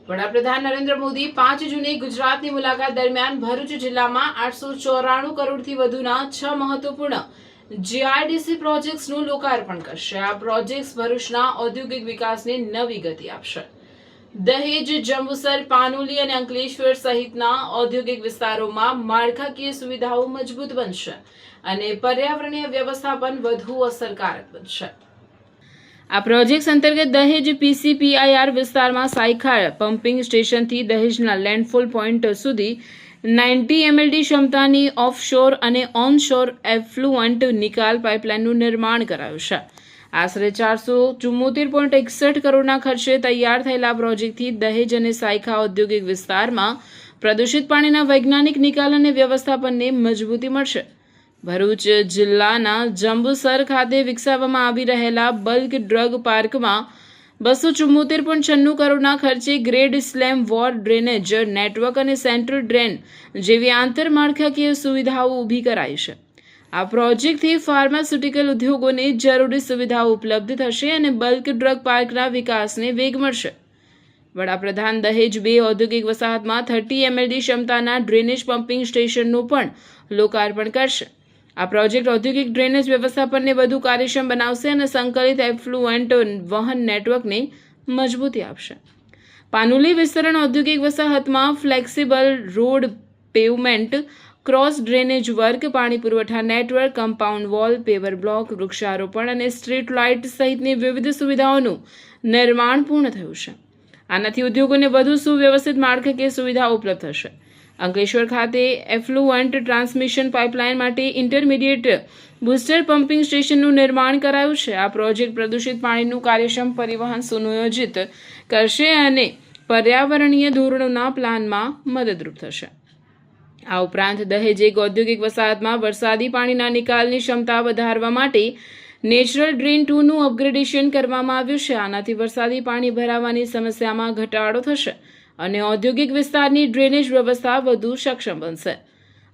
વડાપ્રધાન નરેન્દ્ર મોદી 5 જૂને ગુજરાતની મુલાકાત દરમિયાન ભરૂચ જિલ્લામાં 894 કરોડથી વધુના 6 મહત્વપૂર્ણ જીઆઈડીસી પ્રોજેક્ટ્સનું લોકાર્પણ કરશે. આ પ્રોજેક્ટ્સ ભરૂચના ઔદ્યોગિક વિકાસને નવી ગતિ આપશે. દહેજ, જંબુસર, પાનોલી અને અંકલેશ્વર સહિતના ઔદ્યોગિક વિસ્તારોમાં માળખાકીય સુવિધાઓ મજબૂત બનશે અને પર્યાવરણીય વ્યવસ્થાપન વધુ અસરકારક બનશે. આ પ્રોજેક્ટ અંતર્ગત દહેજ પીસીપીઆઈઆર વિસ્તારમાં સાયખાળ પમ્પિંગ સ્ટેશનથી દહેજના લેન્ડફોલ પોઈન્ટ સુધી 90 એમએલડી ક્ષમતાની ઓફશોર અને ઓનશોર એફ્લુઅન્ટ નિકાલ પાઇપલાઇનનું નિર્માણ કરાયું છે. આશરે 474.61 કરોડના ખર્ચે તૈયાર થયેલા પ્રોજેક્ટથી દહેજ અને સાયખા ઔદ્યોગિક વિસ્તારમાં પ્રદૂષિત પાણીના વૈજ્ઞાનિક નિકાલ અને વ્યવસ્થાપનને મજબૂતી મળશે. ભરૂચ જિલ્લાના જંબુસર ખાતે વિકસાવવામાં આવી રહેલા બલ્ક ડ્રગ પાર્કમાં 274.96 કરોડના ખર્ચે ગ્રેડ સ્લેમ વોર ડ્રેનેજ નેટવર્ક અને સેન્ટ્રલ ડ્રેન જેવી આંતરમાળખાકીય સુવિધાઓ ઊભી કરાઈ છે. આ પ્રોજેક્ટથી ફાર્માસ્યુટિકલ ઉદ્યોગોને જરૂરી સુવિધાઓ ઉપલબ્ધ થશે અને બલ્ક ડ્રગ પાર્કના વિકાસને વેગ મળશે. વડાપ્રધાન દહેજ 2 ઔદ્યોગિક વસાહતમાં 30 એમએલડી ક્ષમતાના ડ્રેનેજ પમ્પિંગ સ્ટેશનનું પણ લોકાર્પણ કરશે. આ પ્રોજેક્ટ ઔદ્યોગિક ડ્રેનેજ વ્યવસ્થાપનને વધુ કાર્યક્ષમ બનાવશે અને સંકલિત એફ્લુએન્ટ વહન નેટવર્કને મજબૂતી આપશે. પાનોલી વિસ્તરણ ઔદ્યોગિક વસાહતમાં flexible road pavement, cross drainage work, પાણી પુરવઠા network, compound wall, paver block, વૃક્ષારોપણ અને સ્ટ્રીટ લાઇટ સહિતની વિવિધ સુવિધાઓનું નિર્માણ પૂર્ણ થયું છે. આનાથી ઉદ્યોગોને વધુ સુવ્યવસ્થિત માળખાકીય સુવિધાઓ ઉપલબ્ધ થશે. અંકલેશ્વર ખાતે એફ્લુઅન્ટ ટ્રાન્સમિશન પાઇપલાઇન માટે ઇન્ટરમીડિયેટ બુસ્ટર પમ્પિંગ સ્ટેશનનું નિર્માણ કરાયું છે. આ પ્રોજેક્ટ પ્રદૂષિત પાણીનું કાર્યક્ષમ પરિવહન સુનિયોજિત કરશે અને પર્યાવરણીય ધોરણોના પ્લાનમાં મદદરૂપ થશે. આ ઉપરાંત દહેજ એક ઔદ્યોગિક વસાહતમાં વરસાદી પાણીના નિકાલની ક્ષમતા વધારવા માટે નેચરલ ડ્રેન 2નું અપગ્રેડેશન કરવામાં આવ્યું છે. આનાથી વરસાદી પાણી ભરાવાની સમસ્યામાં ઘટાડો થશે અને ઔદ્યોગિક વિસ્તારની ડ્રેનેજ વ્યવસ્થા વધુ સક્ષમ બનશે.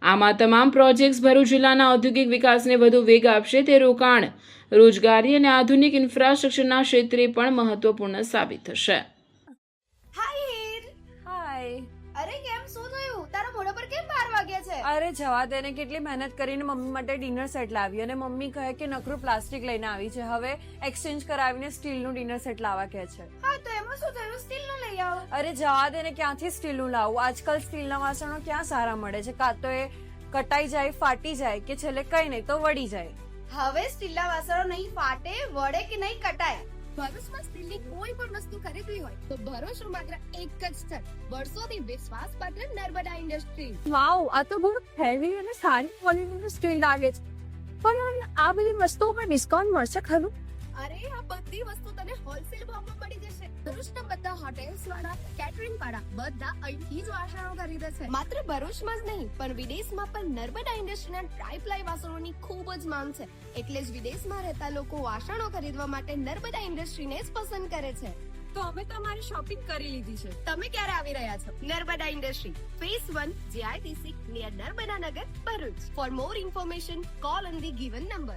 આમાં તમામ પ્રોજેક્ટ્સ ભરૂચ જિલ્લાના ઔદ્યોગિક વિકાસને વધુ વેગ આપશે. તે રોકાણ, રોજગારી અને આધુનિક ઇન્ફ્રાસ્ટ્રક્ચરના ક્ષેત્રે પણ મહત્વપૂર્ણ સાબિત થશે. અરે કેમ શું થયું? તારા મોઢા પર કેમ 12 વાગ્યા છે? અરે જવા દે ને, કેટલી મહેનત કરીને મમ્મી માટે ડિનર સેટ લાવી અને મમ્મી કહે કે નકરું પ્લાસ્ટિક લઈને આવી છે, હવે એક્સચેન્જ કરાવીને સ્ટીલનું ડિનર સેટ લાવવા કહે છે. હા તો એમાં શું થયું? સ્ટીલનું લઈ આવો. અરે જવા દે ને, ક્યાંથી સ્ટીલનું લાવું? આજકાલ સ્ટીલના વાસણો ક્યાં સારા મળે છે? કાં તો એ કટાઈ જાય, ફાટી જાય કે છેલ્લે કઈ નહીં તો વળી જાય. હવે સ્ટીલના વાસણો નહીં ફાટે, વળે કે નહીં કટાય. ભરૂચમાં સ્ટીલની કોઈ પણ વસ્તુ ખરીદવી હોય તો ભરૂચનું માત્ર એક જ સ્થળ, વર્ષોથી વિશ્વાસપાત્ર નર્મદા ઇન્ડસ્ટ્રીઝ. વાવ, આ તો બહુ હેવી અને સારી ક્વોલિટીનું સ્ટીલ લાગે છે. પણ આ બધી વસ્તુઓ પર ડિસ્કાઉન્ટ મળશે ખરું? અરે આ બધી વસ્તુ તને હોલસેલ ભાવમાં મળી જશે. ભરૂચના બધા હોટેલ્સ વાળા, કેટરિંગ વાળા બધા અહીંથી જ વાસણો ખરીદે છે. માત્ર ભરૂચમાં જ નહીં પણ વિદેશમાં પણ નર્મદા ઇન્ડસ્ટ્રીના ટ્રાયપ્લાય વાસણોની ખૂબ જ માંગ છે. એટલે જ વિદેશમાં રહેતા લોકો વાસણો ખરીદવા માટે નર્મદા ઇન્ડસ્ટ્રીને જ પસંદ કરે છે. તો અમે તમારી શોપિંગ કરી લીધી છે. તમે ક્યારે આવી રહ્યા છો? Narmada industry phase 1 GITC near Narmada Nagar, Bharuch. For more information call on the given number.